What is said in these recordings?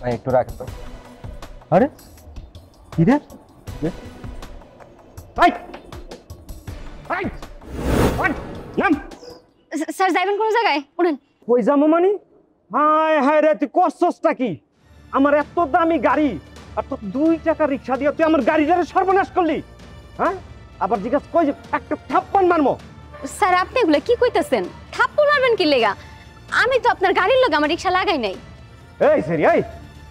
ভাই একটু রাখ তো। আরে কি রে? ভাই ভাই ওঠ, নাম। স্যার যাইবেন কোন জায়গায়? উঠেন। কই যাবো মানে? হায় হায় রে, তুই কষ্টটা কি? আমার এত দামি গাড়ি আর তো 2 টাকা রিক্সা দিয়ে তুই আমার গাড়িটারে সর্বনাশ করলি। হ্যাঁ, আবার জিজ্ঞাস কই যে একটা থাপ্পড় মারমো। স্যার আপনি এগুলা কি কইতাছেন? থাপ্পড় মারবেন কি লেগা? আমি তো আপনার গাড়ির লগে আমার রিকশা লাগাই নাই। এই সেরি এই,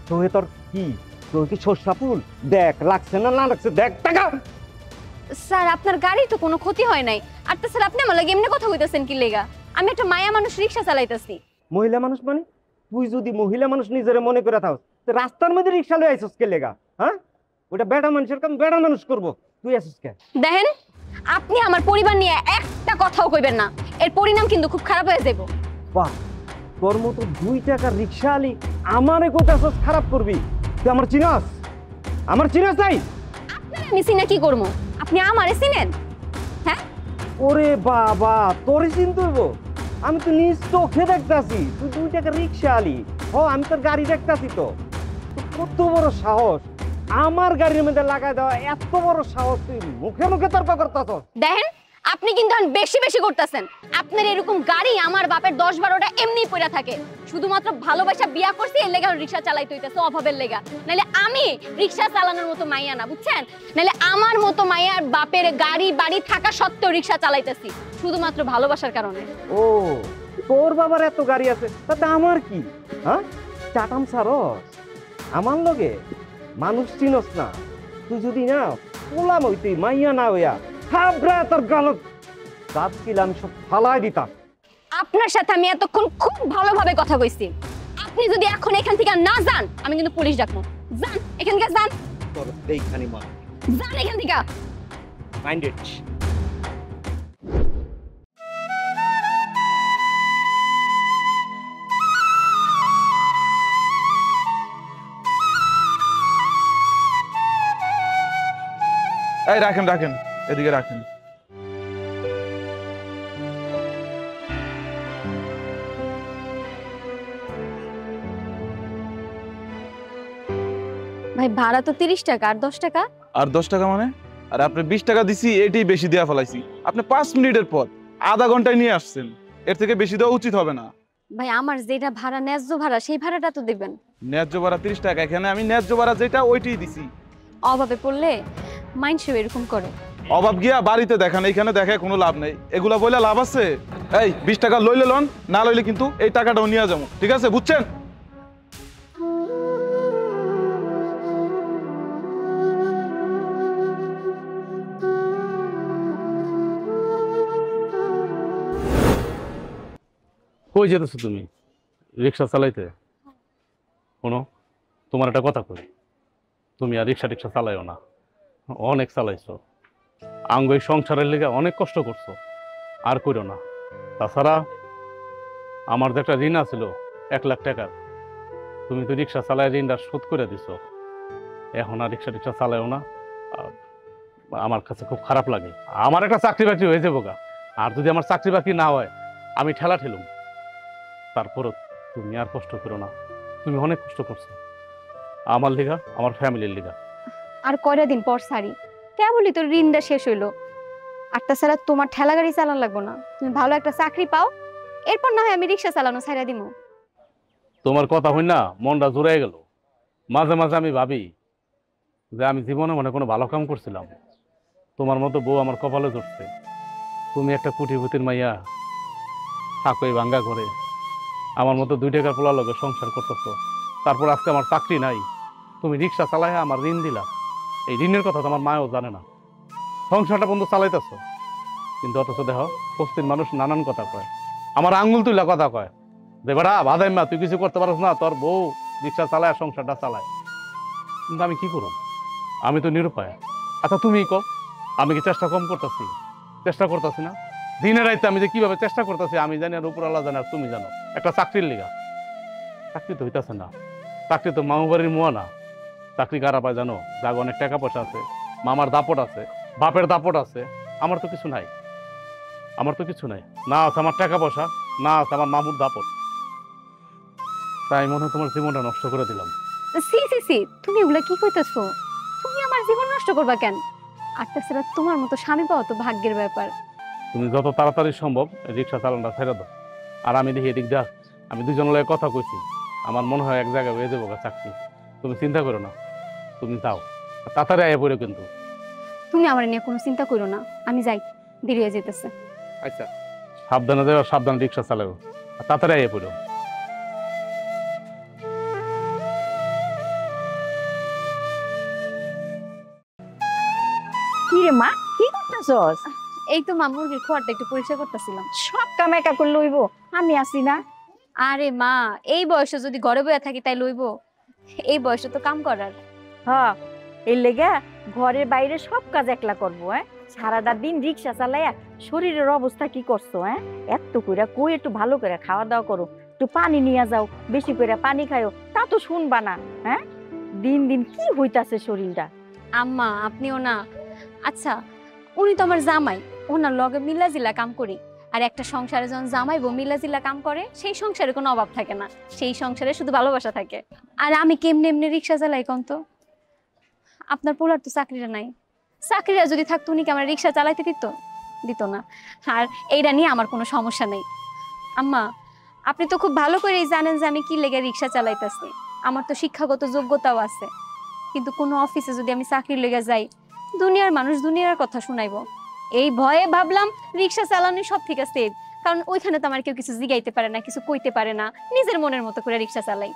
তুই তোর কি, তুই কি সরষা ফুল? দেখ লাগছে না না লাগছে, দেখ টাকা। স্যার আপনার গাড়ি তো কোনো ক্ষতি হয় নাই। আর তো স্যার আপনি আমার লগে এমনি কথা কইতাছেন কি লেগা? আমি একটা মায়া মানুষ রিকশা চালাইতাছি। মহিলা মানুষ মানে? তুই যদি মহিলা মানুষ নিজের মনে করে থাকস তো রাস্তার মধ্যে রিক্সা লয়ে আইছস কে লেগা? হ্যাঁ, ওটা বেড়া মানুষের কাম, বেড়া মানুষ করবো, তুই আসিস কে? দেখেন, আপনি আমার পরিবার নিয়ে একটা কথাও কইবেন না, এর পরিণাম কিন্তু খুব খারাপ হয়ে যাবে। বাহ, তোর মতো 2 টাকার রিক্সা আলি আমারে কোথাও খারাপ করবি? তুই আমার চিনাস? আমার চিনাস নাই? আপনারা আমি চিনা কি করবো? আপনি আমারে চিনেন? হ্যাঁ, ওরে বাবা, তোরই চিনতে হইব? আমি তো নিজ চোখে দেখতাছি তুই 2 টাকার রিক্সা আলি। আমি তোর গাড়ি দেখতাছি তো। কত বড় সাহস আমার গাড়ির মধ্যে লাগাই দেওয়া, এত বড় সাহস তুই মুখে মুখে তর্ক করতাছস। দেখেন আপনি কিন্তু বেশি বেশি করতেছেন। আপনার এরকম গাড়ি আমার বাপের 10-12টা এমনি পড়া থাকে। শুধুমাত্র ভালোবাসা বিয়া করছি এর লেগা রিকশা চালাইতে হইতাছে, অভাবের লেগা। নাইলে আমি রিকশা চালানোর মতো মাইয়া না, বুঝছেন? নাইলে আমার মতো মাইয়ার বাপের গাড়ি বাড়ি থাকা সত্ত্বেও রিকশা চালাইতেছি শুধুমাত্র ভালোবাসার কারণে। ও, তোর বাবার এত গাড়ি আছে, তাতে আমার কি? হ্যাঁ, চাটাম সারস আমার লগে? মানুষ চিনস না তুই। যদি না পোলাম হইতে মাইয়া না হইয়া থাবরা তোর গালত দাঁত কিলা আমি সব ফালাই দিতাম। আপনার সাথে আমি এতক্ষণ খুব ভালোভাবে কথা কইছি। আপনি যদি এখন এখান থেকে না যান, আমি কিন্তু পুলিশ ডাকবো। যান এখান থেকে, যান। তোর দেইখানি মা, যান এখান থেকে। মাইন্ডেড। এই রাখেন রাখেন, এদিকে রাখেন। ভাই ভাড়া তো 30 টাকা, আর 10 টাকা। আর 10 টাকা মানে? আর আপনি 20 টাকা দিছি, এটাই বেশি দেয়া ফেলাইছি। আপনি 5 মিনিটের পর আধা ঘন্টায় নিয়ে আসছেন, এর থেকে বেশি দেওয়া উচিত হবে না। ভাই আমার যেটা ভাড়া, ন্যায্য ভাড়া, সেই ভাড়াটা তো দিবেন। ন্যায্য ভাড়া 30 টাকা, এখানে আমি ন্যায্য ভাড়া যেটা ওইটাই দিছি। অভাবে পড়লে মাইন্ডসেও এরকম করে। অভাব গিয়া বাড়িতে দেখান, এইখানে দেখায় কোনো লাভ নেই। এগুলা বইলে লাভ আছে? এই 20 টাকা লইলে লন, না লইলে কিন্তু এই টাকাটাও নিয়ে যাবো, ঠিক আছে? বুঝছেন? কই যেতেছো তুমি? রিক্সা চালাইতে? শোনো, তোমার একটা কথা কই, তুমি আর রিক্সা টিক্সা চালাইও না। অনেক চালাইছো, আঙ্গ এই সংসারের লেগে অনেক কষ্ট করছো, আর কইরো না। তাছাড়া আমার যে একটা ঋণ আছিল 1 লাখ টাকার, তুমি তো রিক্সা চালায় ঋণটা শোধ করে দিছো। এখন আর রিক্সা টিক্সা চালাইও না। আমার কাছে খুব খারাপ লাগে। আমার একটা চাকরি বাকরি হয়ে যাবো গা, আর যদি আমার চাকরি বাকরি না হয় আমি ঠেলা ঠেলুম। তারপরও তুমি আর কষ্ট করো না, তুমি অনেক কষ্ট করছো আমার লিগা, আমার ফ্যামিলির লিগা। আর কয়টা দিন পর সারি, কেবলই তোর ঋণটা শেষ হইলো। আর তাছাড়া তোমার ঠেলা গাড়ি চালান লাগবো না, তুমি ভালো একটা চাকরি পাও, এরপর না হয় আমি রিক্সা চালানো ছাইড়া দিমু। তোমার কথা হই না মনটা জুড়াই গেল। মাঝে মাঝে আমি ভাবি যে আমি জীবনে মনে কোনো ভালো কাম করছিলাম, তোমার মতো বউ আমার কপালে জুটছে। তুমি একটা কুটিপতির মাইয়া, থাকো এই ভাঙ্গা ঘরে, আমার মতো 2 টাকার পোলা লগে সংসার করতেছো। তারপর আজকে আমার চাকরি নাই, তুমি রিক্সা চালাই আমার ঋণ দিলা। এই ঋণের কথা তোমার মায়ও জানে না। সংসারটা বন্ধু চালাইতেছো, কিন্তু অথচ দেখো পশ্চিম মানুষ নানান কথা কয়, আমার আঙ্গুল তুইলা কথা কয় যে বেড়া বাদাই মা তুই কিছু করতে পারছ না, তোর বউ রিক্সা চালায় সংসারটা চালায়। কিন্তু আমি কি করব? আমি তো নিরুপায়। আচ্ছা তুমি কও, আমি কি চেষ্টা কম করতেছি? চেষ্টা করতেছি না? দিনের রাইতে আমি যে কিভাবে চেষ্টা করতেছি আমি জানি, আর উপর আল্লাহ জানে, আর তুমি জানো। একটা চাকরির লিগা, চাকরি তো হইতেছে না। চাকরি তো মামু বাড়ির মুয়া না। চাকরি কারা পায় জানো? যাগ অনেক টাকা পয়সা আছে, মামার দাপট আছে, বাপের দাপট আছে। আমার তো কিছু নাই, আমার তো কিছু নাই। না আছে আমার টাকা পয়সা, না আছে আমার মামুর দাপট। তাই মনে হয় তোমার জীবনটা নষ্ট করে দিলাম। সি সি সি, তুমি এগুলা কি কইতেছো? তুমি আমার জীবন নষ্ট করবা কেন? আর তাছাড়া তোমার মতো স্বামী পাওয়া তো ভাগ্যের ব্যাপার। তুমি যত তাড়াতাড়ি সম্ভব রিক্সা চালানটা ছেড়ে দাও। আর আমি দেখি এদিক যা, আমি দুজনের লগে কথা কইছি, আমার মনে হয় এক জায়গায় হয়ে যাবো চাকরি। তুমি চিন্তা করো না, তুমি যাও, তাড়াতাড়ি আয়া পড়ো কিন্তু। তুমি আমার নিয়ে কোনো চিন্তা করো না, আমি যাই, দেরি হয়ে যেতেছে। আচ্ছা, সাবধানে যাও, সাবধানে রিক্সা চালাও, আর তাড়াতাড়ি আয়া পড়ো। কি রে মা, কি করতেছস? এই তো মা, মুরগির খোয়ারটা একটু পরিষ্কার করতেছিলাম। সব কাম একা করে লইব, আমি আছি না। আরে মা, এই বয়সে যদি ঘরে বসে থাকি তাই লইবো? এই বয়সে তো কাম করার। হ্যাঁ, এর লেগে ঘরের বাইরে সব কাজ একলা করবো। সারাটা দিন রিক্সা চালাইয়া শরীরের অবস্থা কি করছো? এত কইরা কই একটু ভালো করে খাওয়া দাওয়া করো, একটু পানি নিয়ে যাও, বেশি করে পানি খাইও, তা তো শুনবা না। দিন দিন কি হইতাছে শরীরটা। আম্মা আপনিও না। আচ্ছা, উনি তো আমার জামাই, ওনার লগে মিলাজিলা কাম করি। আর একটা সংসারে যখন জামাই বউ মিলাজিলা কাম করে, সেই সংসারে কোনো অভাব থাকে না, সেই সংসারে শুধু ভালোবাসা থাকে। আর আমি কেমনে এমনি রিক্সা চালাই কোন তো? আপনার পোলার তো চাকরিটা নাই, চাকরিটা যদি থাকতো উনি কি আমার রিক্সা চালাইতে দিত না। আর এইটা নিয়ে আমার কোনো সমস্যা নেই। আম্মা, আপনি তো খুব ভালো করেই জানেন যে আমি কি লেগে রিক্সা চালাইতেছি। আমার তো শিক্ষাগত যোগ্যতাও আছে, কিন্তু কোনো অফিসে যদি আমি চাকরির লেগে যাই, দুনিয়ার মানুষ দুনিয়ার কথা শুনাইবো। এই ভয়ে ভাবলাম রিক্সা চালানো সব থেকে সেফ, কারণ ওইখানে তো আমার কেউ কিছু জিগাইতে পারে না, কিছু কইতে পারে না, নিজের মনের মতো করে রিক্সা চালাই।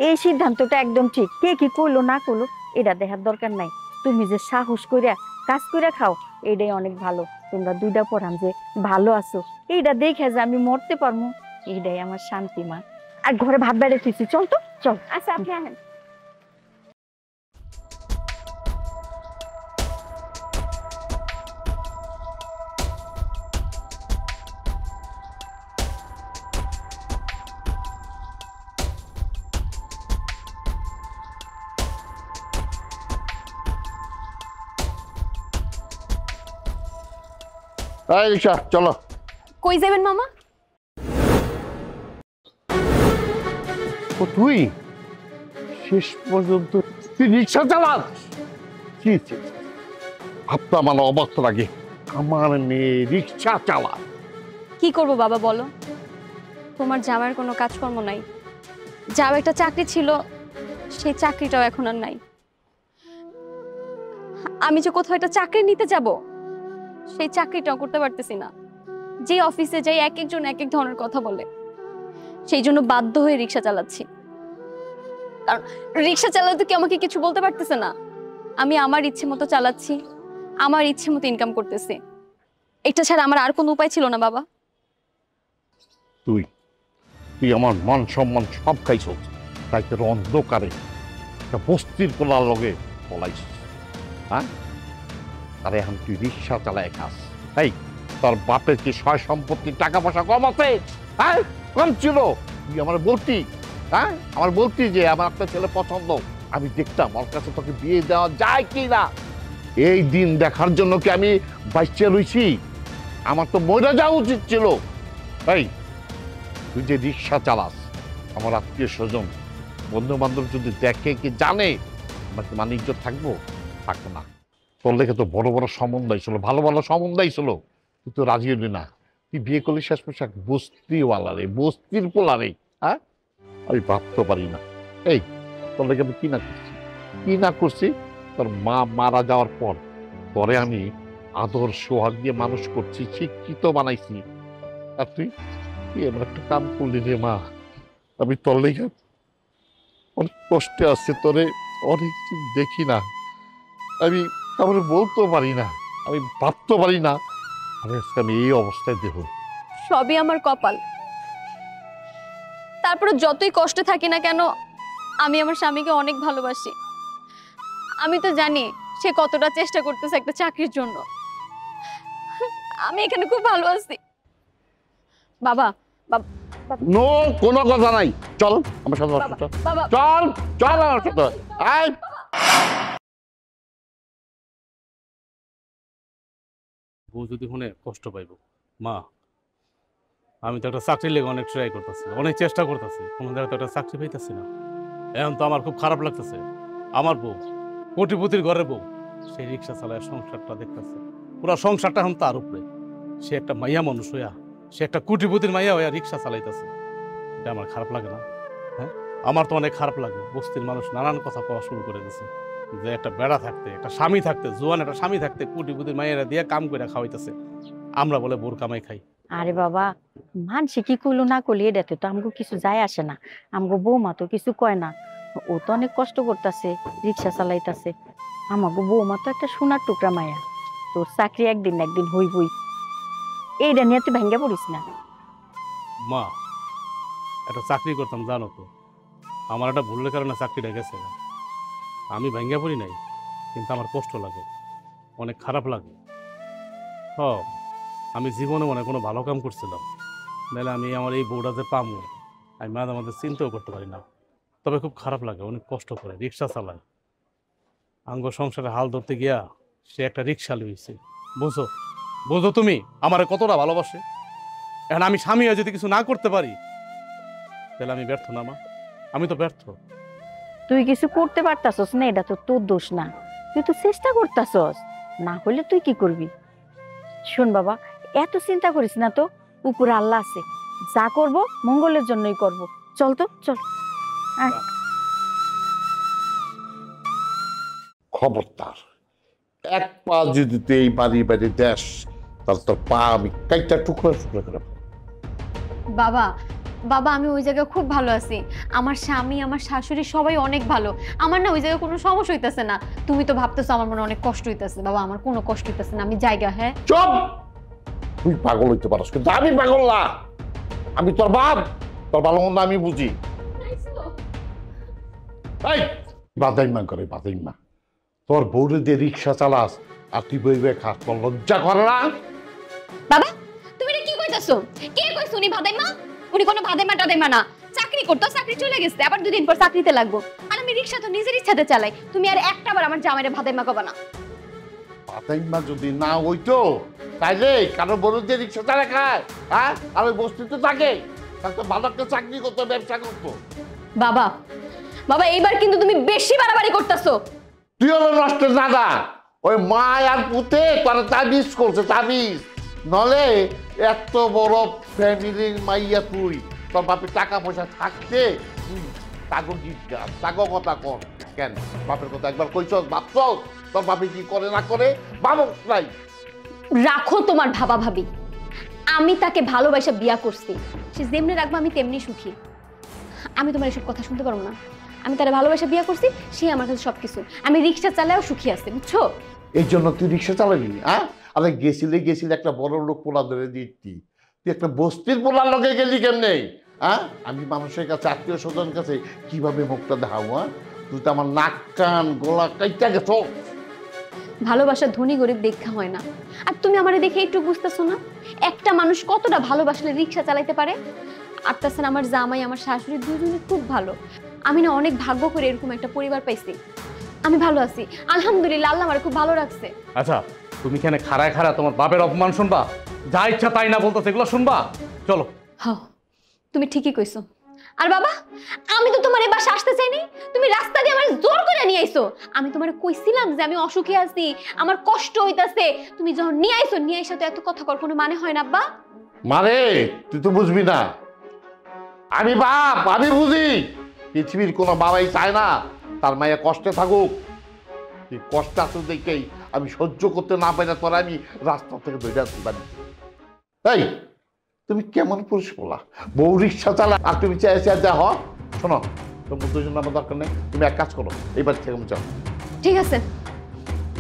এই সিদ্ধান্তটা একদম ঠিক। কে কি কইলো না কইলো এটা দেখার দরকার নাই। তুমি যে সাহস কইরা কাজ কইরা খাও, এটাই অনেক ভালো। তোমরা দুইটা পড়ান যে ভালো আছো, এইটা দেখে যে আমি মরতে পারবো, এইটাই আমার শান্তি মা। আর ঘরে ভাত বেড়ে ফিরছি, চল তো চল। আচ্ছা, আপনি আহেন। এই রিক্সা চলো। কই যাবেন মামা? ও তুই শেষ পর্যন্ত তুই রিক্সা চালাস? কি ভাবতাম আমার অবাক লাগে, আমার মেয়ে রিক্সা চালা। কি করব বাবা বলো? তোমার জামাইয়ের কোনো কাজকর্ম নাই, যাও একটা চাকরি ছিল, সেই চাকরিটাও এখন আর নাই। আমি যে কোথাও একটা চাকরি নিতে যাব, সেই চাকরিটাও করতে পারতেছি না। যে অফিসে যাই এক একজন এক এক ধরনের কথা বলে, সেই জন্য বাধ্য হয়ে রিক্সা চালাচ্ছি। কারণ রিক্সা চালাতে কি আমাকে কিছু বলতে পারতেছে না? আমি আমার ইচ্ছে মতো চালাচ্ছি, আমার ইচ্ছে মতো ইনকাম করতেছি। এটা ছাড়া আমার আর কোনো উপায় ছিল না বাবা। তুই তুই আমার মান সম্মান সব খাইছ, তাই তোর অন্ধকারে একটা বস্তির কোলার লগে পলাইছ। আরে এখন তুই রিক্সা চালায় খাস। এই তোর বাপের কি সয় সম্পত্তি টাকা পয়সা কম আছে? কম ছিল? তুই আমার বলতি, আমার বলতি যে আমার একটা ছেলে পছন্দ, আমি দেখতাম ওর কাছে তোকে বিয়ে দেওয়া যায় কি না। এই দিন দেখার জন্য কি আমি বাইচে রইছি? আমার তো মরে যাওয়া উচিত ছিল। এই তুই যে রিক্সা চালাস, আমার আত্মীয় স্বজন বন্ধু বান্ধব যদি দেখে কি জানে, আমার কি মানে ইজ্জত থাকবো? থাকবো না। তোর লেগে তো বড় বড় সম্বন্ধ ছিল, ভালো ভালো সম্বন্ধ ছিল, তুই তো রাজি হলি না। তুই বিয়ে করলি শেষ পোশাক বস্তিওয়ালা রে, বস্তির পোলা রে। আমি ভাবতে পারি না। এই তোর লেগে আমি কি না করছি, কি না করছি। তোর মা মারা যাওয়ার পর পরে আমি আদর সোহাগ দিয়ে মানুষ করছি, শিক্ষিত বানাইছি। আর তুই এমন একটা কাম করলি রে মা। আমি তোর লেগে অনেক কষ্টে আসছে, তোরে অনেক দিন দেখি না। আমি কাউকে বলতেও পারি না, আমি ভাবতে পারি না আমি এই অবস্থায় দেব। সবই আমার কপাল। তারপরে যতই কষ্টে থাকি না কেন, আমি আমার স্বামীকে অনেক ভালোবাসি। আমি তো জানি সে কতটা চেষ্টা করতেছে একটা চাকরির জন্য। আমি এখানে খুব ভালো আছি বাবা। নো, কোনো কথা নাই। চল আমার সাথে, বাবা, চল চল আমার সাথে। আয় বউ যদি শুনে কষ্ট পাইব। মা, আমি তো একটা চাকরির লেগে অনেক ট্রাই করতেছি, অনেক চেষ্টা করতেছি, কোনো জায়গায় তো একটা চাকরি পাইতেছি না। এখন তো আমার খুব খারাপ লাগতেছে। আমার বউ, কোটিপতির ঘরের বউ, সেই রিক্সা চালায় সংসারটা দেখতেছে, পুরো সংসারটা এখন তার উপরে। সে একটা মাইয়া মানুষ হইয়া, সে একটা কোটিপতির মাইয়া হইয়া রিক্সা চালাইতেছে। এটা আমার খারাপ লাগে না? হ্যাঁ, আমার তো অনেক খারাপ লাগে। বস্তির মানুষ নানান কথা কওয়া শুরু করে দিয়েছে যে একটা বেড়া থাকতে, একটা স্বামী থাকতে, জোয়ান একটা স্বামী থাকতে কোটিপতির মাইয়ারা দিয়ে কাম করে খাওয়াইতেছে, আমরা বলে বোর কামাই খাই। আরে বাবা, মানসে কি কইলো না কইলো এটাতে তো আমগো কিছু যায় আসে না। আমগো বৌমা তো কিছু কয় না। ও তো অনেক কষ্ট করতেছে, রিক্সা চালাইতাছে। আমাগো বৌমা তো একটা সোনার টুকরা মায়া। তোর চাকরি একদিন না একদিন হইবই। এইটা নিয়ে তুই ভেঙ্গে পড়িস না। মা, একটা চাকরি করতাম জানো তো, আমার একটা ভুলের কারণে চাকরিটা গেছে। আমি ভেঙ্গে পড়ি নাই, কিন্তু আমার কষ্ট লাগে, অনেক খারাপ লাগে। হ, আমি জীবনে মনে কোনো ভালো কাম করছিলাম, নাহলে আমি আমার এই বউটা যে পামু আমি মাঝে মাঝে চিন্তাও করতে পারি না। তবে খুব খারাপ লাগে, অনেক কষ্ট করে রিক্সা চালায়। আঙ্গ সংসারে হাল ধরতে গিয়া সে একটা রিক্সা লইছে। বুঝো, বুঝো তুমি আমারে কতটা ভালোবাসে। এখন আমি স্বামী হয়ে যদি কিছু না করতে পারি, তাহলে আমি ব্যর্থ না মা? আমি তো ব্যর্থ। তুই কিছু করতে পারতাছস না, এটা তো তোর দোষ না। তুই তো চেষ্টা করতাছস, না হলে তুই কি করবি? শোন বাবা, এত চিন্তা করিস না তো, উপরে আল্লাহ আছে, যা করব মঙ্গলের জন্যই করব। চল তো, চল। খবরদার, এক পা যদি তুই এই বাড়ি বাড়ি দেশ, তাহলে তোর পা আমি কাইটা টুকরো টুকরো করে ফেলবো। বাবা, বাবা আমি ওই জায়গায় খুব ভালো আছি। আমার স্বামী, আমার শাশুড়ি সবাই অনেক ভালো। আমার না ওই জায়গায় কোনো সমস্যা হইতেছে না। তুমি তো ভাবতেছো আমার মনে অনেক কষ্ট হইতেছে। বাবা আমার কোনো কষ্ট হইতেছে না, আমি জায়গা। হ্যাঁ চুপ! তুই পাগল হইতে পারস, কিন্তু আমি পাগল না। আমি তোর বাপ, তোর ভালো মন্দ আমি বুঝি। এই বাদাইমা করে বাদাইমা, তোর বউরে দিয়ে রিক্সা চালাস আর তুই বই বই খাস, তোর লজ্জা করে না? বাবা তুমি এটা কি কইতাছো? কে কইছ উনি ভাদাইমা? উনি কোনো ভাদাইমা টাদাইমা না। চাকরি করতো, চাকরি চলে গেছে, আবার দুদিন পর চাকরিতে লাগবো। আর আমি রিক্সা তো নিজের ইচ্ছাতে চালাই। তুমি আর একটাবার আমার জামাইরে ভাদাইমা কবা না। বাদাইমা যদি না হইতো তাইলে কারো বড় দিয়ে রিক্সা চালা খায়, হ্যাঁ? আর ওই বস্তিতে থাকে, তার তো ভালো একটা চাকরি করতো, ব্যবসা করতো। বাবা, বাবা এইবার কিন্তু তুমি বেশি বাড়াবাড়ি করতেছো। তুই হলো নষ্টের দাদা। ওই মা আর পুতে তারা তাবিজ করছে, তাবিজ। নলে এত বড় ফ্যামিলির মাইয়া তুই, তোর বাপের টাকা পয়সা থাকতে তুই তাগো গীত গান, তাগো কথা কর কেন? বাপের কথা একবার কইছস, ভাবছস তোর বাপে কি করে না করে? ভাবস নাই? রাখো তোমার ভাবা ভাবি। আমি তাকে ভালোবাসা বিয়া করছি, সে যেমনি রাখবো আমি তেমনি সুখী। আমি তোমার এসব কথা শুনতে পারবো না। আমি তারা ভালোবাসা বিয়া করছি, সে আমার কাছে সবকিছু। আমি রিক্সা চালাও সুখী আছি, বুঝছো? এই জন্য তুই রিক্সা চালাবি? হ্যাঁ, আরে গেছিলে একটা বড় লোক পোলা ধরে দিতি, তুই একটা বস্তির পোলার লোকে গেলি কেমনে? হ্যাঁ, আমি মানুষের কাছে, আত্মীয় স্বজনের কাছে কিভাবে মুখটা দেখাবো? হ্যাঁ, তুই তো আমার নাক কান গলা কাইটা গেছ। ভালোবাসা ধনী গরিব দেখা হয় না। আর তুমি আমারে দেখে একটু বুঝতেছো না একটা মানুষ কতটা ভালোবাসলে রিক্সা চালাইতে পারে? আর তাছাড়া আমার জামাই, আমার শাশুড়ি দুজনে খুব ভালো। আমি না অনেক ভাগ্য করে এরকম একটা পরিবার পাইছি। আমি ভালো আছি আলহামদুলিল্লাহ, আল্লাহ আমার খুব ভালো রাখছে। আচ্ছা, তুমি কেন খাড়ায় খাড়া তোমার বাপের অপমান শুনবা? যা ইচ্ছা তাই না বলতো সেগুলো শুনবা? চলো। হ্যাঁ তুমি ঠিকই কইছো। আর বাবা, আমি তো তোমার এই বাসা আসতে চাইনি, তুমি রাস্তা দিয়ে আমার জোর করে নিয়ে আইছো। আমি তোমার কইছিলাম যে আমি অসুখে আছি, আমার কষ্ট হইতাছে। তুমি যখন নিয়ে আইছো, নিয়ে আইসা তো এত কথা কর কোনো মানে হয় না আব্বা। মারে তুই তো বুঝবি না, আমি বাপ, আমি বুঝি। পৃথিবীর কোনো বাবাই চায় না তার মায়ের কষ্টে থাকুক। তুই কষ্ট আসুক দেখেই আমি সহ্য করতে না পারি না, তোর আমি রাস্তা থেকে ধরে আসতে পারি। এই তুমি কেমন পুরুষ বলা? বউ রিক্সা চালা আর তুমি চাইছে যা হ। শোনো, তোমার দুজন আমার দরকার নেই, তুমি এক কাজ করো, এই বাড়ি থেকে যাও। ঠিক আছে,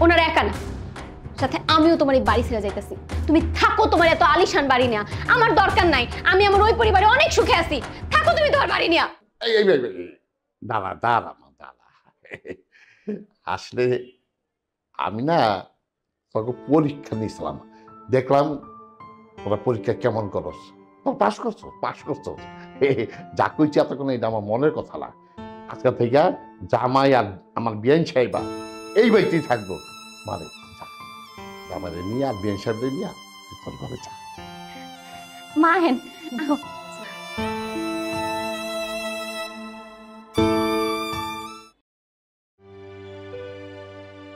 ওনারা একা না, সাথে আমিও তোমার এই বাড়ি ছেড়ে যাইতেছি। তুমি থাকো তোমার এত আলিশান বাড়ি নিয়া, আমার দরকার নাই। আমি আমার ওই পরিবারে অনেক সুখে আছি, থাকো তুমি তোমার বাড়ি নিয়া। এই দাঁড়া দাঁড়া দাঁড়া, আসলে আমি না তোকে পরীক্ষা নিয়েছিলাম, দেখলাম তোরা পরীক্ষা কেমন করস। পাস করছো, পাস করছো, যা কইছি এতক্ষণ এটা আমার মনের কথা না। আজকে থেকে জামাই আর আমার বিয়ান সাহেবা এই বাড়িতেই থাকবো। মানে জামাইরে নিয়ে আর বিয়ান সাহেবরে নিয়ে তোর ঘরে যা। মাহেন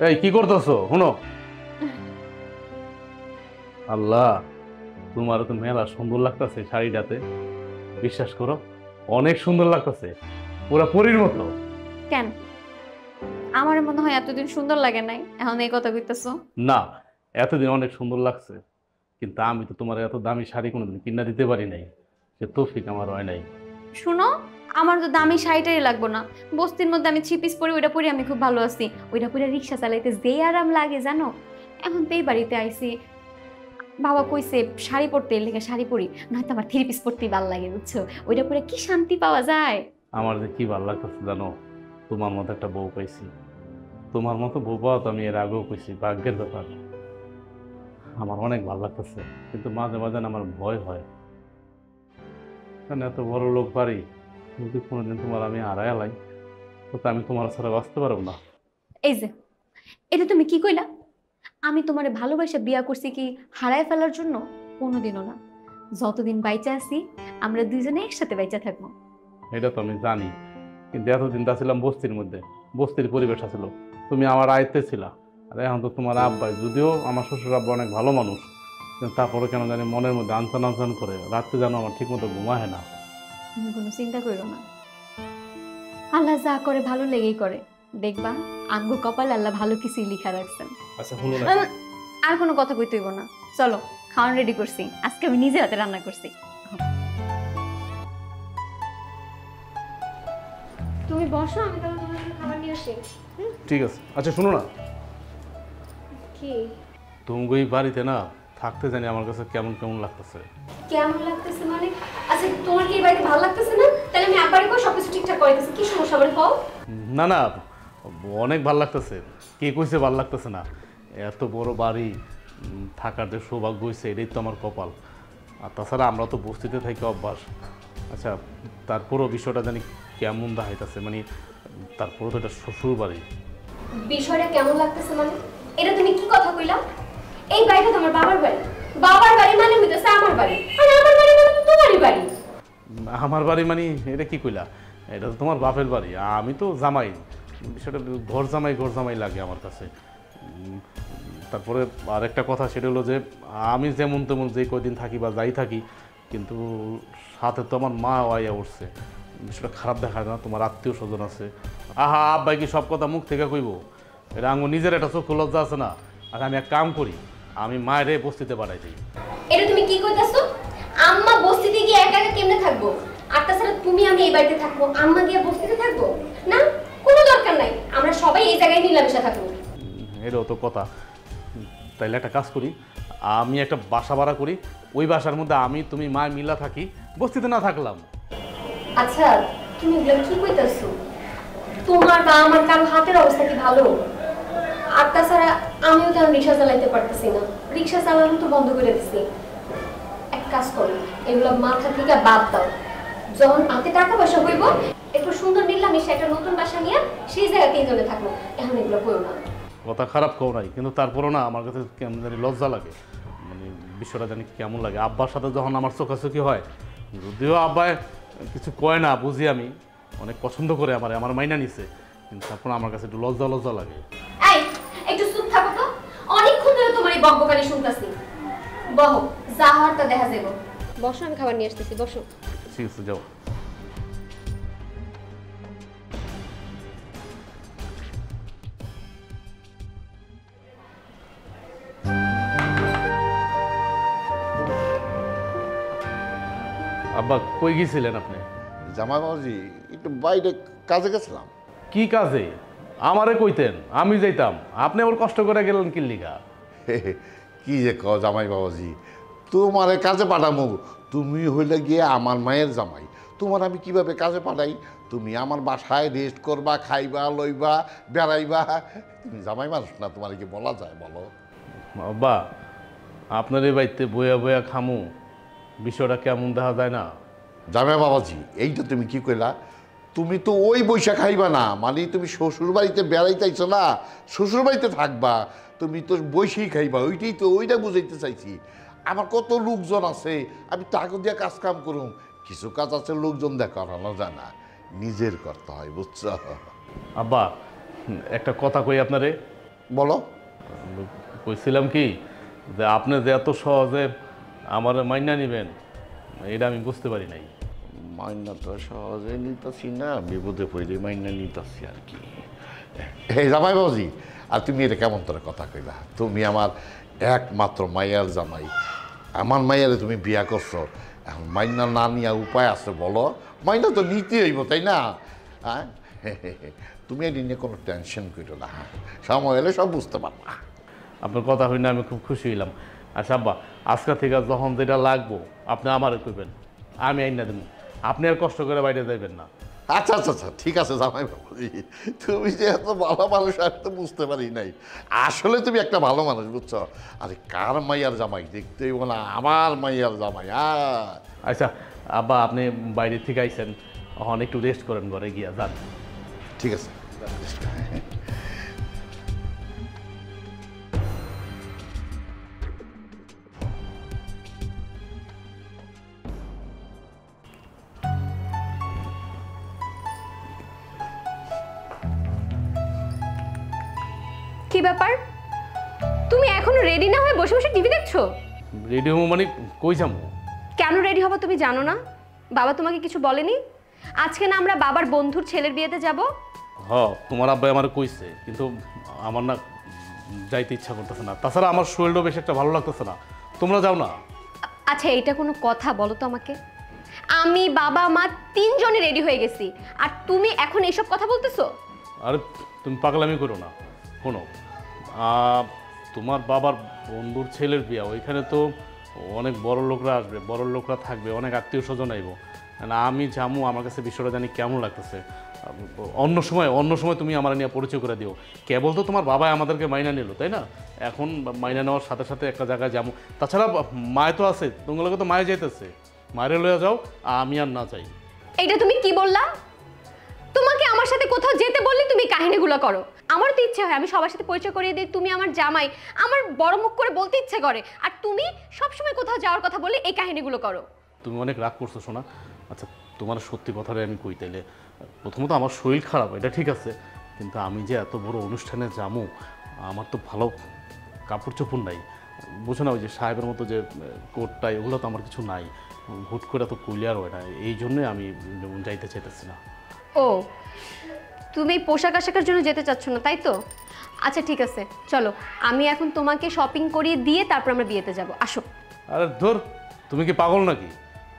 এই কি করতেছো শুনো? আল্লাহ, তোমার তো মেলা সুন্দর লাগতেছে শাড়িটাতে। বিশ্বাস করো, অনেক সুন্দর লাগতেছে, পুরা পরীর মতো। কেন আমার মনে হয় এতদিন সুন্দর লাগে নাই, এখন এই কথা কইতেছো? না, এতদিন অনেক সুন্দর লাগছে, কিন্তু আমি তো তোমার এত দামি শাড়ি কোনোদিন কিনা দিতে পারি নাই, সে তৌফিক আমার হয় নাই। শুনো, আমার তো দামি শাড়িটাই লাগবো না। বস্তির মধ্যে আমি 3 পিস পরি, ওইটা পরে আমি খুব ভালো আছি। ওইটা পরে রিক্সা চালাইতে যে আরাম লাগে জানো। এখন তো এই বাড়িতে আইছি, বাবা কইছে শাড়ি পরতে, এর লেগে শাড়ি পরি, নয়তো আমার 3 পিস পরতেই ভালো লাগে, বুঝছো? ওইটা পরে কি শান্তি পাওয়া যায়। আমার যে কি ভালো লাগতেছে জানো, তোমার মতো একটা বউ পাইছি। তোমার মতো বউ পাওয়া তো আমি এর আগেও কইছি, ভাগ্যের ব্যাপার। আমার অনেক ভালো লাগতেছে, কিন্তু মাঝে মাঝে না আমার ভয় হয়, কারণ এত বড় লোক বাড়ি, যদি কোনোদিন তোমার আমি হারায় লাই, তো আমি তোমার ছাড়া বাঁচতে পারবো না। এই যে, এটা তুমি কি কইলা? আমি তোমারে ভালোবাসা বিয়া করছি কি হারায় ফেলার জন্য? কোনোদিনও না। যতদিন বাইচা আছি আমরা দুইজনে একসাথে বাইচা থাকবো। এটা তো আমি জানি, কিন্তু এতদিন তা ছিলাম বস্তির মধ্যে, বস্তির পরিবেশ ছিল, তুমি আমার আয়ত্তে ছিলা। আর এখন তো তোমার আব্বাই, যদিও আমার শ্বশুর আব্বা অনেক ভালো মানুষ, কিন্তু তারপরে কেন জানি মনের মধ্যে আনচান আনচান করে, রাত্রে যেন আমার ঠিক মতো ঘুমায় না। তুমি কোনো চিন্তা করো না, আল্লাহ যা করে ভালো লেগেই করে। দেখবা আঙ্গু কপাল আল্লাহ ভালো কিছুই লিখা রাখছেন। আচ্ছা শুনো না, আর কোনো কথা কইতে হইব না, চলো খাওয়ান রেডি করছি, আজকে আমি নিজে হাতে রান্না করছি। তুমি বসো, আমি তাহলে তোমার জন্য খাবার নিয়ে আসি। ঠিক আছে। আচ্ছা শুনো না, কি তুমি ওই বাড়িতে না থাকতে জানি আমার কাছে কেমন কেমন লাগতেছে। কেমন লাগতেছে মানে? আচ্ছা তোমার কি এই বাড়িতে ভালো লাগতেছে না? তাহলে আমি আব্বারে কই সবকিছু ঠিকঠাক করে দিতেছি, কি সমস্যা বলে কও? না না, অনেক ভালো লাগতেছে। কে কইছে ভালো লাগতেছে না? এত বড় বাড়ি, থাকার যে সৌভাগ্য হয়েছে, এটাই তো আমার কপাল। আর তাছাড়া আমরা তো বস্তিতে থাকি অভ্যাস। আচ্ছা, তারপরও বিষয়টা জানি কেমন দেখাইতেছে, মানে তারপরও তো এটা শ্বশুর বাড়ি। বিষয়টা কেমন লাগতেছে মানে? এটা তুমি কি কথা কইলা? এই বাড়িটা তোমার বাবার বাড়ি, বাবার বাড়ি মানে হইতেছে আমার বাড়ি, আর আমার বাড়ি মানে তো তোমারই বাড়ি। আমার বাড়ি মানে এটা কি কইলা? এটা তো তোমার বাপের বাড়ি, আমি তো জামাই। বিষয়টা ঘর জামাই লাগে আমার কাছে। তারপরে আরেকটা কথা, সেটা হলো যে আমি যেমন তেমন যে কয়দিন থাকি বা যাই থাকি, কিন্তু সাথে তো আমার মা আইয়া উঠছে। বিষয়টা খারাপ দেখায় না? তোমার আত্মীয় স্বজন আছে। আহা, আব্বাই কি সব কথা মুখ থেকে কইব? এটা আমার নিজের একটা চক্ষু লজ্জা আছে না? আর আমি এক কাম করি, আমি মায়েরে বস্তিতে পাঠাই দিই। এটা তুমি কি কইতাছো? আম্মা বস্তিতে গিয়ে একা একা কেমনে থাকবো? আর তাছাড়া তুমি আমি এই বাড়িতে থাকবো, আম্মা গিয়ে বস্তিতে থাকবো? না, কোনো দরকার নাই, আমরা সবাই এই জায়গায় মিলামিশা থাকবো। এটাও তো কথা। তাইলে একটা কাজ করি, আমি একটা বাসা ভাড়া করি, ওই বাসার মধ্যে আমি তুমি মা মিলা থাকি, বস্তিতে না থাকলাম। আচ্ছা তুমি এগুলো কি কইতাছো? তোমার বা আমার কারো হাতের অবস্থা কি ভালো? আর তাছাড়া আমিও তো রিক্সা চালাইতে পারতেছি না, রিক্সা চালানো তো বন্ধ করে দিছি। এক কাজ করো, এগুলো মাথা থেকে বাদ দাও। যখন হাতে টাকা পয়সা হইব, একটু সুন্দর মিলামিশা একটা নতুন বাসা নিয়ে সেই জায়গায় তিনজনে থাকবো। এখন এগুলো করো না। কথা খারাপ কেউ নাই, কিন্তু তারপরও না আমার কাছে কেমন জানি লজ্জা লাগে, মানে বিষয়টা জানি কেমন লাগে। আব্বার সাথে যখন আমার চোখাচোখি হয়, যদিও আব্বায় কিছু কয় না, বুঝি আমি, অনেক পছন্দ করে আমার মাইনা নিছে, কিন্তু তারপর আমার কাছে একটু লজ্জা লাগে। এই একটু চুপ থাকো তো, অনেকক্ষণ ধরে তোমার এই বকবকানি শুনতাছি। বহো, যা হওয়ার তা দেখা যাবে। বসো, আমি খাবার নিয়ে আসতেছি, বসো। ঠিক আছে, যাও। আব্বা কই গেছিলেন আপনি? জামাই বাবাজি একটু বাইরে কাজে গেছিলাম। কি কাজে? আমারে কইতেন, আমি যাইতাম। আপনি আবার কষ্ট করে গেলেন কি লিগা? কি যে কও জামাই বাবাজি, তোমারে কাজে পাঠামো? তুমি হইলে গিয়ে আমার মায়ের জামাই, তোমার আমি কিভাবে কাজে পাঠাই? তুমি আমার বাসায় রেস্ট করবা, খাইবা, লইবা, বেড়াইবা। তুমি জামাই মানুষ না, তোমার কি বলা যায় বলো? আব্বা, আপনার এই বাড়িতে বইয়া বইয়া খামু, বিষয়টা কেমন দেখা যায় না? জামাই বাবাজি, এইটা তুমি কি কইলা? তুমি তো ওই বৈশা খাইবা না, মানে তুমি শ্বশুর বাড়িতে বেড়াইতেছো না, শ্বশুর বাড়িতে থাকবা, তুমি তো বৈশাই খাইবা। ওইটাই তো, ওইটা বুঝাইতে চাইছি। আমার কত লোকজন আছে, আমি টাকা দিয়ে কাজ কাম করুম। কিছু কাজ আছে লোকজন দিয়ে করানো যায় না, নিজের করতে হয়, বুঝছো? আব্বা, একটা কথা কই আপনারে, বলো। কইছিলাম কি যে আপনি যে এত সহজে আমার মাইনা নিবেন এটা আমি বুঝতে পারি নাই। মাইনা তো সহজে নিতেছি না, বিপদে পড়লে মাইনা নিতেছি আর কি। এই জামাই বাবুজি, আর তুমি এটা কেমন তোর কথা কইলা? তুমি আমার একমাত্র মাইয়ার জামাই, আমার মাইয়ারে তুমি বিয়া করছো, এখন মাইনা না নিয়ে উপায় আছে বলো? মাইনা তো নিতে হইব, তাই না? হ্যাঁ, তুমি এই নিয়ে কোনো টেনশন করো না, সময় এলে সব বুঝতে পারবা। আপনার কথা হইলে আমি খুব খুশি হইলাম। আচ্ছা আব্বা, আজকে থেকে যখন যেটা লাগবো আপনি আমারে কইবেন, আমি আইনা দেবো। আপনি আর কষ্ট করে বাইরে যাইবেন না। আচ্ছা আচ্ছা আচ্ছা, ঠিক আছে জামাই বাবুজি, তুমি যে এত ভালো মানুষ আমি তো বুঝতে পারি নাই। আসলে তুমি একটা ভালো মানুষ, বুঝছো? আরে কার মাইয়ার জামাই দেখতেই না, আমার মাইয়ার জামাই। আচ্ছা আব্বা, আপনি বাইরে থেকে আইছেন, এখন একটু রেস্ট করেন, ঘরে গিয়া যান। ঠিক আছে। কি ব্যাপার, তুমি এখনো রেডি না হয়ে বসে বসে টিভি দেখছো? রেডি হবো মানে কই যাবো? কেন রেডি হবো তুমি জানো না? বাবা তোমাকে কিছু বলেনি? আজকে না আমরা বাবার বন্ধুর ছেলের বিয়েতে যাব? হ, তোমার আব্বাই আমার কইছে, কিন্তু আমার না যাইতে ইচ্ছা করতেছে না। তাছাড়া আমার শরীরটাও বেশ একটা ভালো লাগতেছে না। তোমরা যাও না। আচ্ছা এইটা কোনো কথা বলো তো আমাকে? আমি বাবা মা তিনজনে রেডি হয়ে গেছি, আর তুমি এখন এইসব কথা বলতেছো? আরে তুমি পাগলামি করো না। শোনো, তোমার বাবার বন্ধুর ছেলের বিয়া, ওইখানে তো অনেক বড় লোকরা আসবে, বড় লোকরা থাকবে, অনেক আত্মীয় স্বজন আইব। না আমি যাবো, আমার কাছে বিষয়টা জানি কেমন লাগতেছে। অন্য সময় তুমি আমার নিয়ে পরিচয় করে দিও। কেবল তো তোমার বাবাই আমাদেরকে মাইনা নিল, তাই না? এখন মাইনা নেওয়ার সাথে সাথে একটা জায়গায় যাবো। তাছাড়া মায় তো আছে, তোমাগুলোকে তো মায়ে যাইতেছে, মায়ের লইয়া যাও, আমি আর না চাই। এইটা তুমি কি বললা? তোমাকে আমার সাথে কোথাও যেতে বললে তুমি কাহিনীগুলো করো। আমার তো ইচ্ছে হয় আমি সবার সাথে পরিচয় করিয়ে দিই, তুমি আমার জামাই, আমার বড় মুখ করে বলতে ইচ্ছে করে, আর তুমি সবসময় কোথাও যাওয়ার কথা বলে এই কাহিনীগুলো করো। তুমি অনেক রাগ করছো শোনা। আচ্ছা তোমার সত্যি কথাটাই আমি কই তাইলে। প্রথমত আমার শরীর খারাপ, এটা ঠিক আছে, কিন্তু আমি যে এত বড় অনুষ্ঠানে যাবো, আমার তো ভালো কাপড় চোপড় নাই, বুঝো না? ওই যে সাহেবের মতো যে কোটটাই, ওগুলো তো আমার কিছু নাই। হুট করে তো কুলিয়ার হয় না, এই জন্যই আমি যাইতে চাইতেছি না। ও, তুমি পোশাক আশাকের জন্য যেতে চাচ্ছ না, তাই তো? আচ্ছা ঠিক আছে, চলো আমি এখন তোমাকে শপিং করিয়ে দিয়ে তারপর আমরা বিয়েতে যাব, আসো। আরে ধর, তুমি কি পাগল নাকি?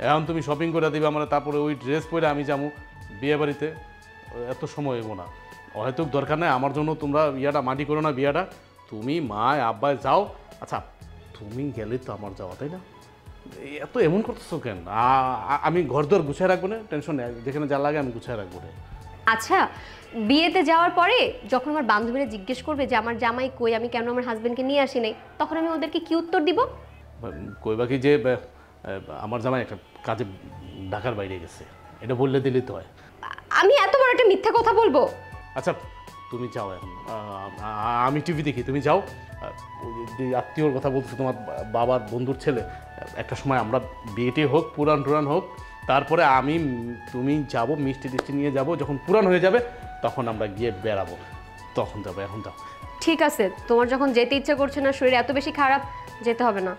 এখন তুমি শপিং করে দিবে আমার, তারপরে ওই ড্রেস পরে আমি যাবো বিয়ে বাড়িতে? এত সময় হইব না, হয়তো দরকার নেই আমার জন্য তোমরা ইয়েটা মাটি করো না, বিয়াটা তুমি মায় আব্বায় যাও। আচ্ছা তুমি গেলে তো আমার যাওয়া, তাই না? এত এমন করতেছো কেন? আমি ঘর দর গুছিয়ে রাখবো না, টেনশন নেই, যেখানে যা লাগে আমি গুছিয়ে রাখবো রে। আচ্ছা বিয়েতে যাওয়ার পরে যখন আমার বান্ধবীরা জিজ্ঞেস করবে যে আমার জামাই কই, আমি কেন আমার হাজবেন্ডকে নিয়ে আসি নাই, তখন আমি ওদেরকে কি উত্তর দিব? কইবা কি যে আমার জামাই একটা কাজে ঢাকার বাইরে গেছে, এটা বললে দিলেই তো হয়। আমি এত বড় একটা মিথ্যা কথা বলবো? আচ্ছা তুমি যাও এখন, আমি টিভি দেখি, তুমি যাও। যে আত্মীয়র কথা বলছো, তোমার বাবার বন্ধুর ছেলে, একটা সময় আমরা বিয়েটি হোক, পুরান টুরান হোক, তারপরে আমি তুমি যাব, মিষ্টি টিষ্টি নিয়ে যাব, যখন পুরান হয়ে যাবে তখন আমরা গিয়ে বেড়াবো, তখন যাবো। এখন যাও। ঠিক আছে, তোমার যখন যেতে ইচ্ছা করছে না, শরীর এত বেশি খারাপ, যেতে হবে না,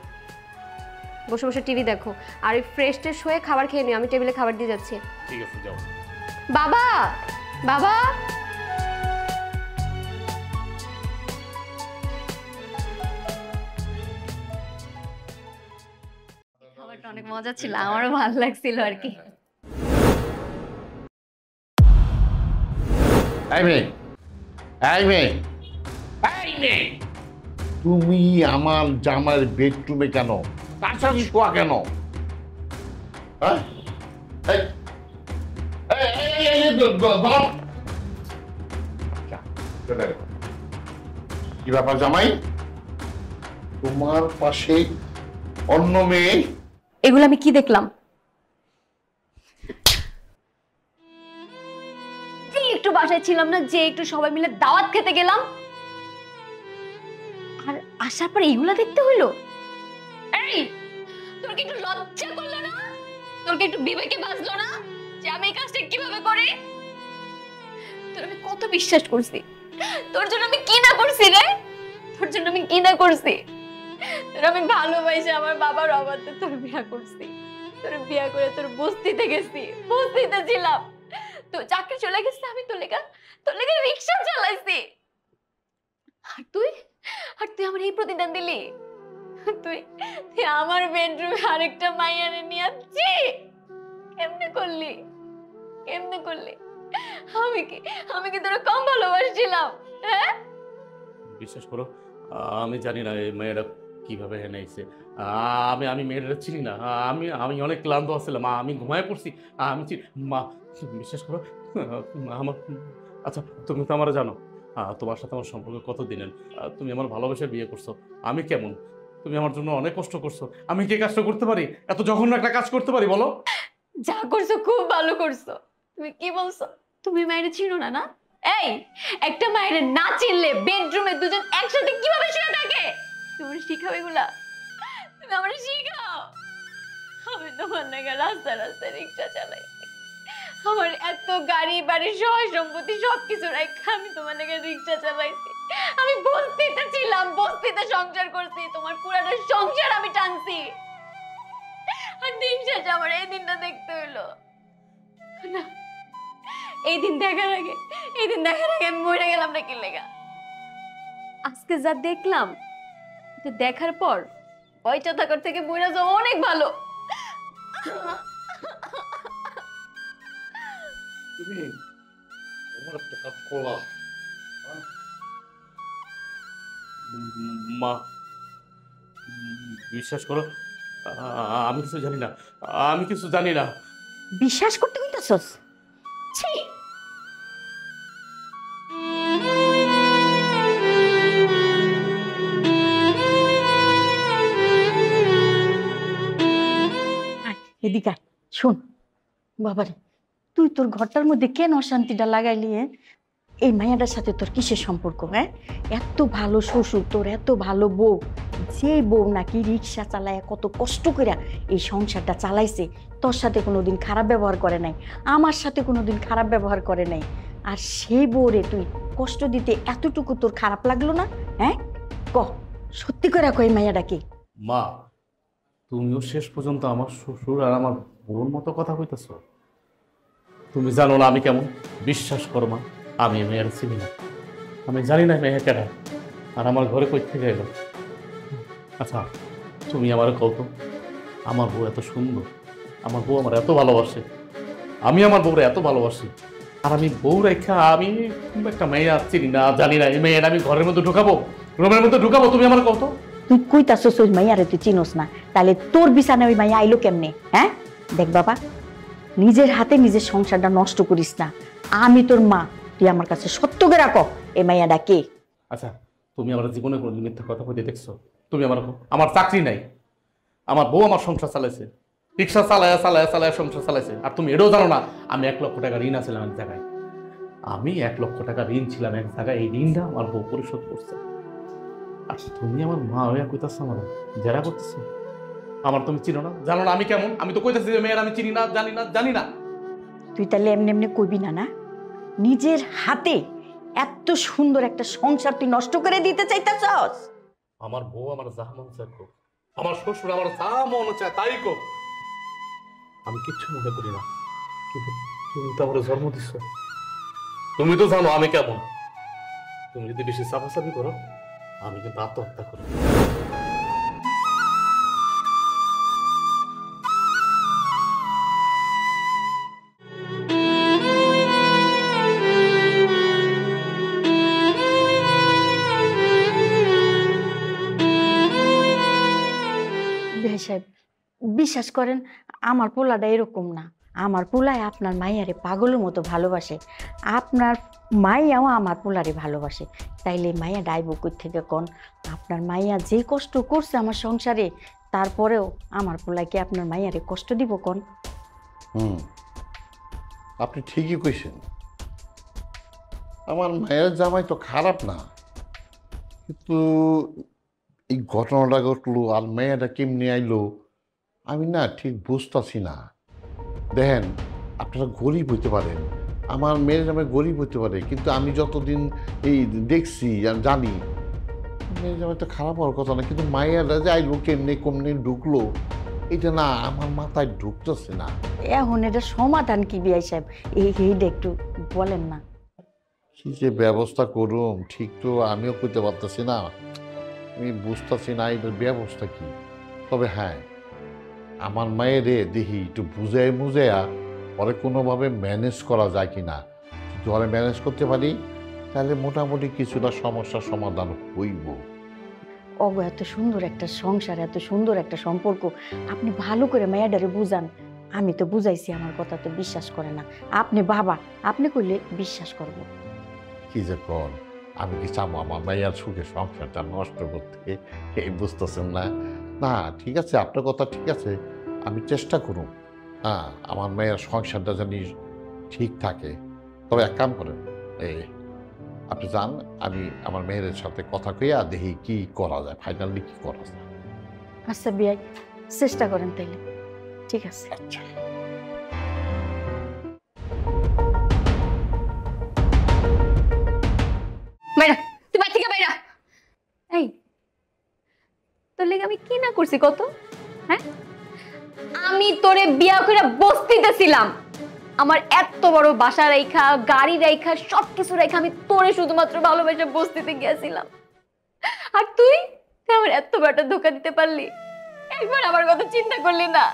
বসে বসে টিভি দেখো, আর এই ফ্রেশ ট্রেশ হয়ে খাবার খেয়ে নিও, আমি টেবিলে খাবার দিয়ে যাচ্ছি। ঠিক আছে যাও। বাবা, বাবা, খাবারটা অনেক মজা ছিল, আমারও ভালো লাগছিল আর কি। তুমি আমার জামার বেডরুমে কেন? তার সাথে শোয়া কেন? হ্যাঁ? কি ব্যাপার জামাই, তোমার পাশে অন্য মেয়ে? এগুলো আমি কি দেখলাম? যে একটু বাসায় ছিলাম না, যে একটু সবাই মিলে দাওয়াত খেতে গেলাম, আর আসার পর এগুলা দেখতে হইলো? এই তোর কি একটু লজ্জা করলো না? তোর কি একটু বিবেকে বাজলো না যে আমি এই কাজটা কিভাবে করি? তোর আমি কত বিশ্বাস করছি, তোর জন্য আমি কি না করছি রে, তোর জন্য আমি কি না করছি। তোর আমি ভালোবাসে আমার বাবার অবাধে তোর বিয়া করছি, তোর বিয়া করে তোর বস্তিতে গেছি, বস্তিতে ছিলাম, তো চাকরি চলে গেছে, আমি তোর লেগে রিক্সা চালাইছি। আর তুই আমার এই প্রতিদান দিলি, তুই আমার বেডরুমে আরেকটা মাইয়ারে নিয়ে আসছি। কেমনে করলি, কেমনে করলি? আমি কি তোরা কম ভালোবাসছিলাম? হ্যাঁ, বিশ্বাস করো আমি জানি না এই মেয়েটা কিভাবে এনে আইছে। আমি মেয়েটা চিনি না। আমি অনেক ক্লান্ত ছিলাম, আমি ঘুমায় পড়ছি। মা বিশ্বাস করো আমার, আচ্ছা তুমি তো আমার জানো, তোমার সাথে আমার সম্পর্ক কত দিনের। তুমি আমার ভালোবাসায় বিয়ে করছো, আমি কেমন, তুমি আমার জন্য অনেক কষ্ট করছো। আমি কি কাজটা করতে পারি? এত জঘন্য একটা কাজ করতে পারি বলো? যা করছো খুব ভালো করছো। তুমি কি বলছো? তুমি মায়ের চিনো না? না, এই একটা মায়ের না চিনলে বেডরুমে দুজন একসাথে কিভাবে শুয়ে থাকে? তুমি শিখাও এগুলা, তুমি আমার শিখাও। আমি তোমার নাকি রাস্তায় রাস্তায় রিক্সা চালাইছি, আমার এত গাড়ি বাড়ি সয় সম্পত্তি সবকিছু রাখা আমি তোমার নাকি রিক্সা চালাইছি। আমি বস্তিতে ছিলাম, বস্তিতে সংসার করছি, তোমার পুরাটা সংসার আমি টানছি। আর দিন শেষে আমার এই দিনটা দেখতে হইলো না। এই দিন দেখার আগে আমি মরে গেলাম না কি লেগা? আজকে যা দেখলাম, দেখার পর পয়সা থাকার থেকে মরে যাওয়া অনেক ভালো। তুমি আমার একটা কাজ করলাম। মা বিশ্বাস করো আমি কিছু জানি না, আমি কিছু জানি না। বিশ্বাস করতে কইতাছস? ছি, এদিকে আয়, শোন বাবারে, তুই তোর ঘরটার মধ্যে কেন অশান্তিটা লাগাইলি? এই মায়াটার সাথে তোর কিসের সম্পর্ক? হ্যাঁ, এত ভালো শ্বশুর তোর, এত ভালো বউ, যে বউ নাকি রিক্সা চালায় কত কষ্ট করে এই সংসারটা চালাইছে, তোর সাথে কোনোদিন খারাপ ব্যবহার করে নাই, আমার সাথে কোনোদিন খারাপ ব্যবহার করে নাই। আর সেই বউরে তুই কষ্ট দিতে এতটুকু তোর খারাপ লাগলো না? হ্যাঁ, ক সত্যি করে কই মায়াটাকে? মা তুমিও শেষ পর্যন্ত আমার শ্বশুর আর আমার বোন মতো কথা কইতেছ। তুমি জানো না আমি কেমন। বিশ্বাস করো মা, আমি মেয়ের চিনি না, আমি জানি না মেয়ে কেনা, আর আমার ঘরে কই থেকে এলো। আচ্ছা তুমি আমার কত, আমার বউ এত সুন্দর, আমার বউ আমার এত ভালোবাসে, আমি আমার বউরে এত ভালোবাসি, আর আমি বউ রেখা আমি একটা মেয়ে চিনি না, জানি না এই মেয়ের আমি ঘরের মধ্যে ঢুকাবো, রুমের মধ্যে ঢুকাবো? তুমি আমার কত? তুই কইতাছস ওই মাইয়ারে তুই চিনোস না, তাহলে তোর বিছানায় ওই মাইয়া আইলো কেমনে? হ্যাঁ, দেখ বাবা, নিজের হাতে নিজের সংসারটা নষ্ট করিস না। আমি তোর মা, তুই আমার কাছে সত্য করে রাখো এই মাইয়াটা কে। আচ্ছা তুমি আমার জীবনে কোনো মিথ্যা কথা কইতে দেখছো? তুমি আমার চাকরি নাই, আমার বউ আমার সংসার চালাইছে, রিক্সা চালায় চালায় চালায় সংসার চালাইছে। আর তুমি এটাও জানো না আমি 1 লক্ষ টাকা ঋণ আছিলাম এক জায়গায়, আমি 1 লক্ষ টাকা ঋণ ছিলাম এক জায়গায়, এই ঋণটা আমার বউ পরিশোধ করছে। আর তুমি আমার মা হইয়া কইতাছ আমার জেরা করতেছো? আমার তুমি চিনো না, জানো না আমি কেমন? আমি তো কইতাছি যে মেয়ের আমি চিনি না, জানি না। তুই তাহলে এমনি এমনি কইবি না? না, নিজের হাতে এত সুন্দর একটা সংসার তুই নষ্ট করে দিতে চাইতাছস? আমার বউ আমার যা মন চায় হোক, আমার শ্বশুর আমার যা মন চায় তাই হোক, আমি কিচ্ছু মনে করি না। কিন্তু তুমি তো আমার জন্ম দিচ্ছ, তুমি তো জানো আমি কেমন। তুমি যদি বেশি চাপাচাপি করো আমি কিন্তু আত্মহত্যা করি। সাহেব, বিশ্বাস করেন আমার পোলাটা এরকম না। আমার পোলায় আপনার মাইয়ারে পাগলের মতো ভালোবাসে, আপনার মাইয়াও আমার পোলারে ভালোবাসে। তাইলে মাইয়া ডাইব কই থেকে কোন? আপনার মাইয়া যে কষ্ট করছে আমার সংসারে, তারপরেও আমার পোলাকে আপনার মাইয়ারে কষ্ট দিব কোন? আপনি ঠিকই কইছেন, আমার মায়ের জামাই তো খারাপ না, কিন্তু এই ঘটনাটা ঘটলো আর মেয়েটা কেমনি আইলো আমি না ঠিক বুঝতেছি না। দেখেন, আপনারা গরিব হইতে পারেন, আমার মেয়ে জামাই গরিব হতে পারে, কিন্তু আমি যতদিন এই দেখছি জানি মেয়ে জামাই তো খারাপ হওয়ার কথা না, কিন্তু মায়েরা যে আইলো কেমনে কেমনে ঢুকলো এটা না আমার মাথায় ঢুকতেছে না। এখন এটা সমাধান কি বিআই সাহেব, এইটা একটু বলেন না। কি যে ব্যবস্থা করুম ঠিক তো আমিও করতে পারতেছি না, আমি বুঝতেছি না এটার ব্যবস্থা কি। তবে হ্যাঁ, আমার মায়ের দেখি একটু বুঝাই মুজাইয়া পরে কোনোভাবে ম্যানেজ করা যায় কি না। যদি ওরা ম্যানেজ করতে পারি তাহলে মোটামুটি কিছুটা সমস্যার সমাধান হইব। অগো এত সুন্দর একটা সংসার, এত সুন্দর একটা সম্পর্ক, আপনি ভালো করে মায়াডারে বুঝান। আমি তো বুঝাইছি, আমার কথা তো বিশ্বাস করে না। আপনি বাবা, আপনি কইলে বিশ্বাস করব। কি যে কর, আমি কি চাবো আমার মায়ের সুখে সংসারটা নষ্ট করতে? এই বুঝতেছেন না? না ঠিক আছে, আপনার কথা ঠিক আছে, আমি চেষ্টা করুন। হ্যাঁ, আমার মায়ের সংসারটা জানি ঠিক থাকে। তবে এক কাম করেন, এই আপনি যান, আমি আমার মেয়ের সাথে কথা কইয়া দেখি কি করা যায়, ফাইনালি কি করা যায়। আচ্ছা বিয়াই, চেষ্টা করেন তাইলে। ঠিক আছে। আচ্ছা। বাইরা, তুই বাড়ি থেকে বাইরা। এই তোর লেগে আমি কি না করছি কত? হ্যাঁ, আমি তোরে বিয়া করে বস্তিতে ছিলাম, আমার এত বড় বাসা রেখা, গাড়ি রেখা, সবকিছু রেখা আমি তোরে শুধুমাত্র ভালোবাসা বস্তিতে গিয়েছিলাম। আর তুই আমার এত বড় ধোকা দিতে পারলি? একবার আমার কথা চিন্তা করলি না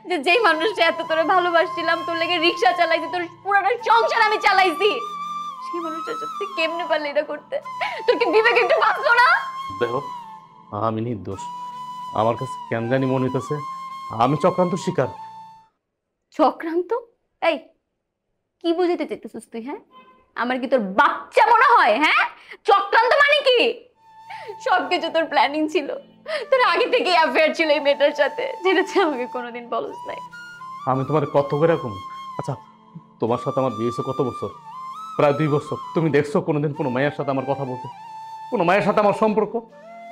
যে যেই মানুষটা এত তোরে ভালোবাসছিলাম, তোর লেগে রিক্সা চালাইছি, তোর পুরোটা সংসার আমি চালাইছি, সেই মানুষটার সাথে কেমনে পারলি এটা করতে? তোর কি বিবেক একটু বাঁচলো না? দেখো, আমি নির্দোষ। আমার কাছে কেন জানি মনে হইতেছে আমি চক্রান্ত শিকার। চক্রান্ত? এই কি বুঝাতে চাইতেছিস তুই? হ্যাঁ, আমার কি তোর বাচ্চা মনে হয়? হ্যাঁ, চক্রান্ত মানে কি? সবকিছু তোর প্ল্যানিং ছিল, তোর আগে থেকে অ্যাফেয়ার ছিল এই মেয়েটার সাথে, যেটা আমাকে কোনোদিন বলস নাই। আমি তোমার কত করে কম? আচ্ছা, তোমার সাথে আমার বিয়ে হয়েছে কত বছর? প্রায় 2 বছর। তুমি দেখছো কোনোদিন কোনো মায়ের সাথে আমার কথা বলতে? কোনো মায়ের সাথে আমার সম্পর্ক?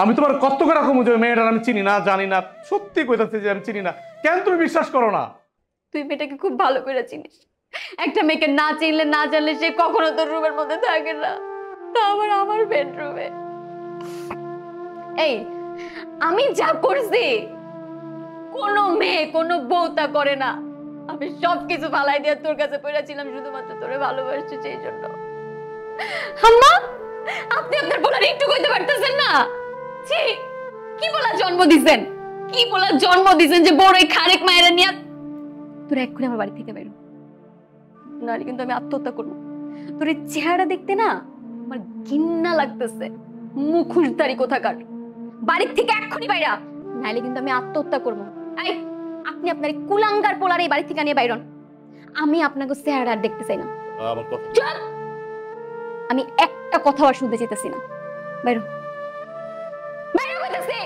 আমি তোমার কত করে কম যে মেয়েটার আমি চিনি না, জানি না, সত্যি কইতাছি যে আমি চিনি না। কেন তুমি বিশ্বাস করো না? তুই মেয়েটাকে খুব ভালো করে চিনিস। একটা মেয়েকে না চিনলে, না জানলে সে কখনো তোর রুমের মধ্যে থাকে না, তা আবার আমার বেডরুমে। এই আমি যা করছি কোনো মেয়ে কোনো বউ তা করে না। আমি সবকিছু ফালাই দিয়ে তোর কাছে পড়েছিলাম শুধুমাত্র তোরে ভালোবাসছি সেই জন্য। আম্মা, আপনি আপনার বলার একটু কইতে পারতেছেন না? ছি, কি বলা জন্ম দিছেন, কি বলা জন্ম দিছেন যে বড় এই খারেক মায়েরা নিয়ে তোর এক্ষুনি আমার বাড়ি থেকে বেরো, নাহলে কিন্তু আমি আত্মহত্যা করবো। তোর এই চেহারা দেখতে না আমার ঘৃণা লাগতেছে। মুখোশধারী কোথাকার, বাড়ির থেকে এক্ষুনি বাইরা, নাহলে কিন্তু আমি আত্মহত্যা করবো। এই আপনি আপনার কুলাঙ্গার পোলার এই বাড়ি থেকে নিয়ে বাইরন। আমি আপনাকে চেহারা আর দেখতে চাই না। আমার কথা চল, আমি একটা কথা আর শুনতে চাইতেছি না। বাইরো, বাইরো কইতাছি।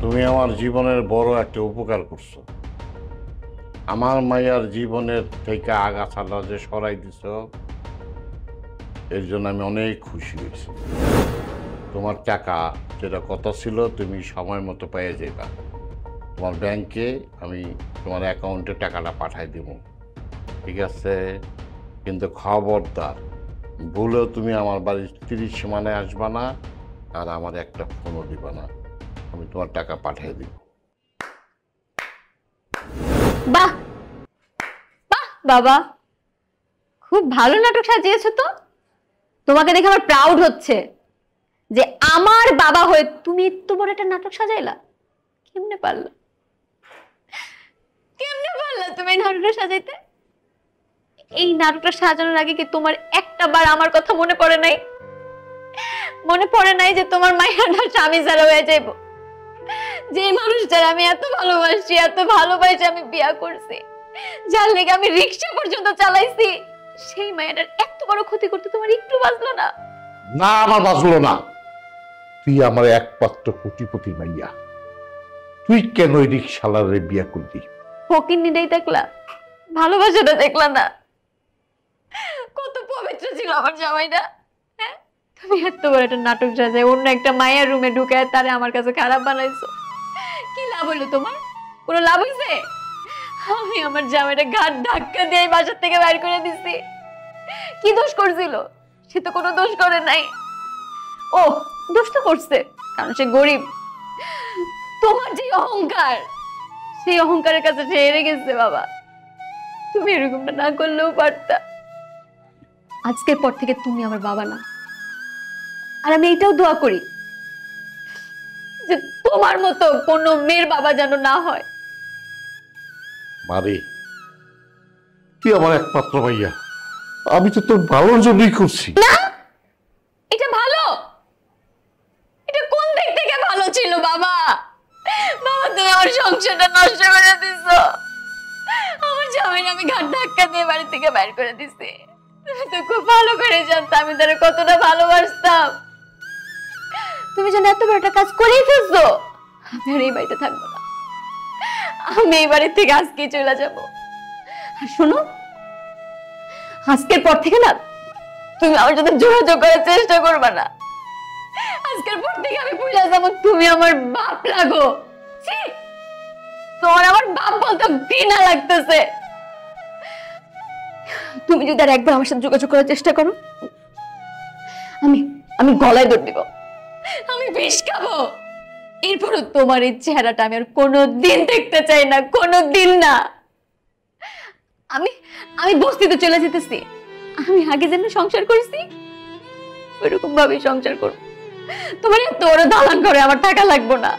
তুমি আমার জীবনের বড় একটা উপকার করছো। আমার মায়ের জীবনের থেকে আগাছাটা যে সরাই দিছ, এর জন্য আমি অনেক খুশি হয়েছি। তোমার টাকা যেটা কত ছিল তুমি সময় মতো পেয়ে যাবা। তোমার ব্যাংকে আমি তোমার অ্যাকাউন্টে টাকাটা পাঠাই দেব, ঠিক আছে? কিন্তু খবরদার ভুলেও তুমি আমার বাড়ির 30 সীমানায় আসবা না, আর আমার একটা ফোনও দিবা না। আমি তোমার টাকা পাঠিয়ে দিব। বাহ বাহ বাবা, খুব ভালো নাটক সাজিয়েছো তো। তোমাকে দেখে আমার প্রাউড হচ্ছে যে আমার বাবা হয়ে তুমি এত বড় একটা নাটক সাজাইলা। কেমনে পারলা, কেমনে পারলা তুমি এই নাটকটা সাজাইতে? এই নাটকটা সাজানোর আগে কি তোমার একটা বার আমার কথা মনে পড়ে নাই? মনে পড়ে নাই যে তোমার মায়ের স্বামী ছাড়া হয়ে যাইব, যে মানুষটার আমি এত ভালোবাসি, এত ভালোবাসি আমি বিয়া করছি, যার লেগে আমি রিক্সা পর্যন্ত চালাইছি, সেই মায়ের এত বড় ক্ষতি করতে তোমার একটু বাঁচলো না? না, আমার বাঁচলো না। তুই আমার একমাত্র কোটিপতি মাইয়া, তুই কেন এই রিক্সালারে বিয়া করলি? ফকিন্নিটাই দেখলা, ভালোবাসাটা দেখলা না? কত পবিত্র ছিল আমার জামাইটা। হ্যাঁ, তুমি এত বড় একটা নাটক সাজায় অন্য একটা মায়ের রুমে ঢুকায় তারে আমার কাছে খারাপ বানাইছো। কি লাভ হলো তোমার? কোনো লাভ হইছে? আমি আমার জামাইটা ঘাট ধাক্কা দিয়ে বাসার থেকে বাইর করে দিছি। কি দোষ করছিল? সে তো কোনো দোষ করে নাই। ও দোষ তো করছে, কারণ সে গরিব। তোমার যে অহংকার, সেই অহংকারের কাছে সে হেরে গেছে। বাবা, তুমি এরকমটা না করলেও পারতা। আজকের পর থেকে তুমি আমার বাবা না। আর আমি এটাও দোয়া করি যে তোমার মতো কোনো মেয়ের বাবা যেন না হয়। মারে, তুই আমার একমাত্র মাইয়া, আমি তো তোর ভালোর জন্যই করছি। না, এটা ভালো? এটা কোন দিক থেকে ভালো ছিল বাবা? বাবা, তুমি আমার সংসারটা নষ্ট করে দিছো। আমার জামাইকে আমি ঘাট ধাক্কা দিয়ে বাড়ি থেকে বাইর করে দিছি। তুমি তো খুব ভালো করে জানতো আমি তারে কতটা ভালোবাসতাম। তুমি যেন এত বড় একটা কাজ করেই ফেলছো। আমি আর এই বাড়িতে থাকবো না, আমি এই বাড়ির থেকে আজকেই চলে যাব। আর শোনো, আজকের পর থেকে না তুমি আমার সাথে যোগাযোগ করার চেষ্টা করবে না। আজকের পর থেকে আমি ভুলে যাবো তুমি আমার বাপ লাগো। ছি, তোমার আমার বাপ বলতে ঘৃণা লাগতেছে। তুমি যদি আর একবার আমার সাথে যোগাযোগ করার চেষ্টা করো, আমি আমি গলায় দৌড় দিব, আমি বিষ খাবো। এরপরও তোমার এই চেহারাটা আমি আর কোনোদিন দেখতে চাই না, কোনোদিন না। আমি আমি বস্তিতে চলে যেতেছি। আমি আগে যেন সংসার করেছি ওইরকম ভাবে সংসার করবো। তোমার এত বড় দালান করে আমার টাকা লাগবো না।